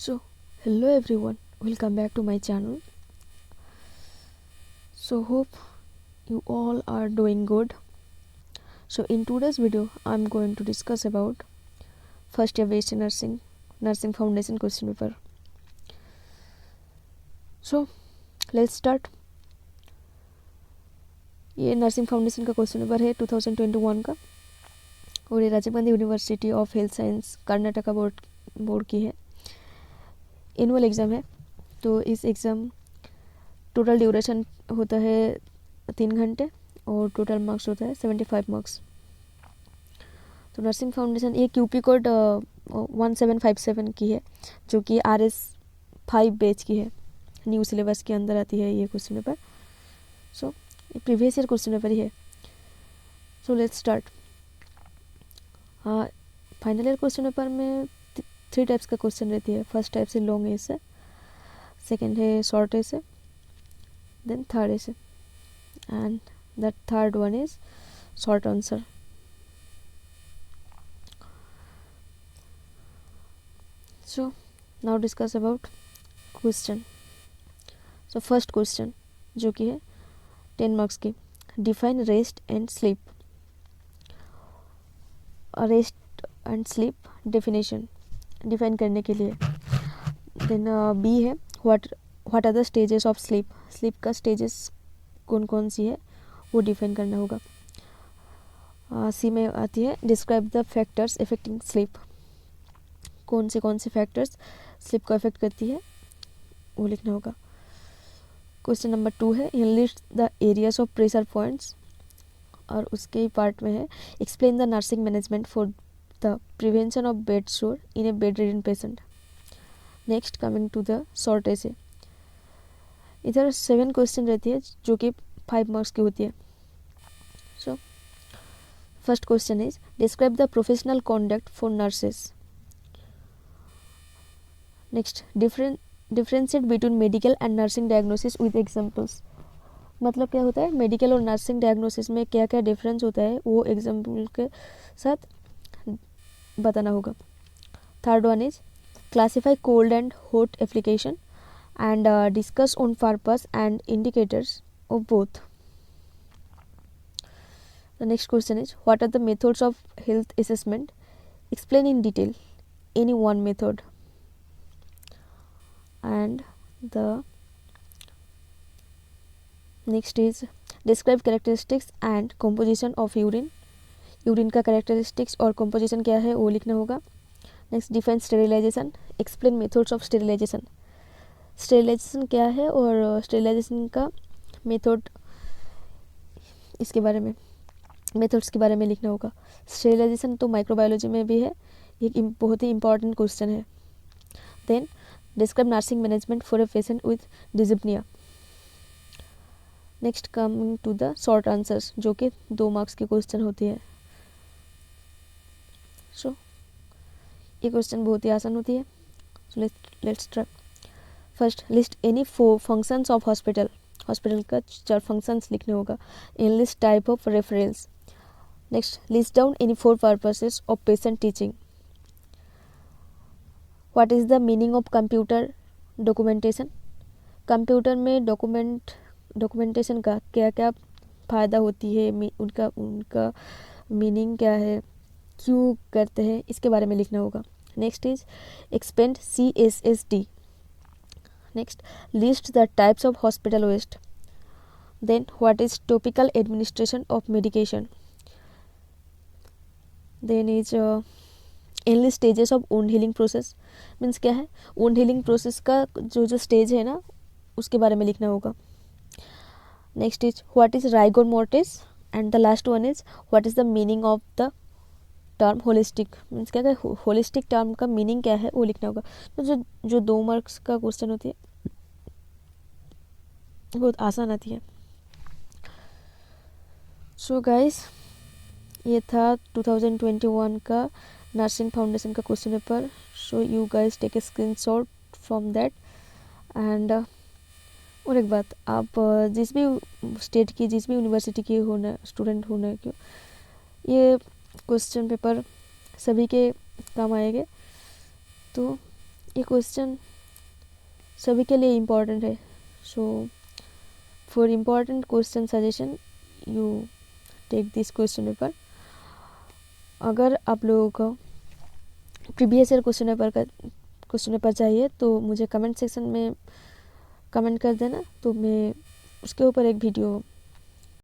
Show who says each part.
Speaker 1: So hello everyone, welcome back to my channel. So hope you all are doing good. So in today's video I'm going to discuss about first year BSc nursing foundation question paper. So let's start. ये nursing foundation का question paper है 2021 का और ये Rajiv Gandhi university of health science Karnataka board की है। Annual exam है, तो इस एग्ज़ाम टोटल ड्यूरेशन होता है 3 घंटे और टोटल मार्क्स होता है 75 मार्क्स। तो नर्सिंग फाउंडेशन ये QP कोड 1757 की है, जो कि RS 5 बैच की है, न्यू सिलेबस के अंदर आती है ये question paper. So previous year question paper ही है। So let's start. हाँ, फाइनल ईयर क्वेश्चन पेपर में 3 टाइप्स का क्वेश्चन रहती है। फर्स्ट टाइप से लॉन्ग ऐसे, सेकेंड है short essay, then third essay, and the third one is short answer. So now discuss about question. So first question जो कि है 10 marks की, define rest and sleep. Rest and sleep definition define करने के लिए। Then B है what are the stages of sleep. Sleep का stages कौन कौन सी है वो डिफाइन करना होगा। सी में आती है describe the factors affecting sleep. कौन से फैक्टर्स स्लीप को इफेक्ट करती है वो लिखना होगा। क्वेश्चन नंबर 2 है list the areas of pressure points, और उसके पार्ट में है explain the nursing management for the prevention of bed sore in a bedridden patient. Next coming to the short essay, इधर 7 क्वेश्चन रहती है जो कि 5 मार्क्स की होती है। सो first question is describe the professional conduct for nurses. Next differentiate between medical and nursing diagnosis with examples. मतलब क्या होता है, मेडिकल और नर्सिंग डायग्नोसिस में क्या क्या डिफरेंस होता है वो एग्जाम्पल के साथ बताना होगा। Third one is classify cold and hot application and discuss on purpose and indicators of both. The next question is what are the methods of health assessment, explain in detail any one method. And the next is describe characteristics and composition of urine. Urine का characteristics और composition क्या है वो लिखना होगा। Next define sterilisation, explain methods of sterilisation. Sterilisation क्या है और स्टेरिलाइजेशन का मेथड, इसके बारे में मेथड्स के बारे में लिखना होगा। स्टेरिलाइजेशन तो माइक्रोबायोलॉजी में भी है, एक बहुत ही इंपॉर्टेंट क्वेश्चन है। Then describe nursing management for a patient with dyspnoea. Next coming to the short answers जो कि 2 मार्क्स की क्वेश्चन होती है। सो ये क्वेश्चन बहुत ही आसान होती है। So let's try. First list any 4 functions of hospital. Hospital का 4 फंक्शंस लिखने होगा। In list type of reference. Next list down any 4 purposes of patient teaching. What is the meaning of computer documentation. Computer में documentation का क्या क्या फ़ायदा होती है, उनका मीनिंग क्या है, क्यों करते हैं, इसके बारे में लिखना होगा। Next is expand CSSD। Next list the types of hospital waste. Then what is topical administration of medication. Then is enlist stages of wound healing process. Means क्या है, वुंड हीलिंग प्रोसेस का जो स्टेज है ना उसके बारे में लिखना होगा। Next is what is rigor mortis, and the last one is what is the meaning of the term holistic. Means क्या है, होलिस्टिक टर्म का मीनिंग क्या है वो लिखना होगा। तो जो 2 मार्क्स का क्वेश्चन होती है बहुत आसान आती है। सो गाइस ये था 2021 का नर्सिंग फाउंडेशन का question paper. So you guys take a screenshot from that and और एक बात, आप जिस भी स्टेट की जिस भी यूनिवर्सिटी की होना स्टूडेंट होना क्यों, ये क्वेश्चन पेपर सभी के काम आएंगे। तो ये क्वेश्चन सभी के लिए इम्पोर्टेंट है। So for important question suggestion you take this question paper. अगर आप लोगों को प्रीवियस ईयर क्वेश्चन पेपर चाहिए तो मुझे कमेंट सेक्शन में कमेंट कर देना, तो मैं उसके ऊपर एक वीडियो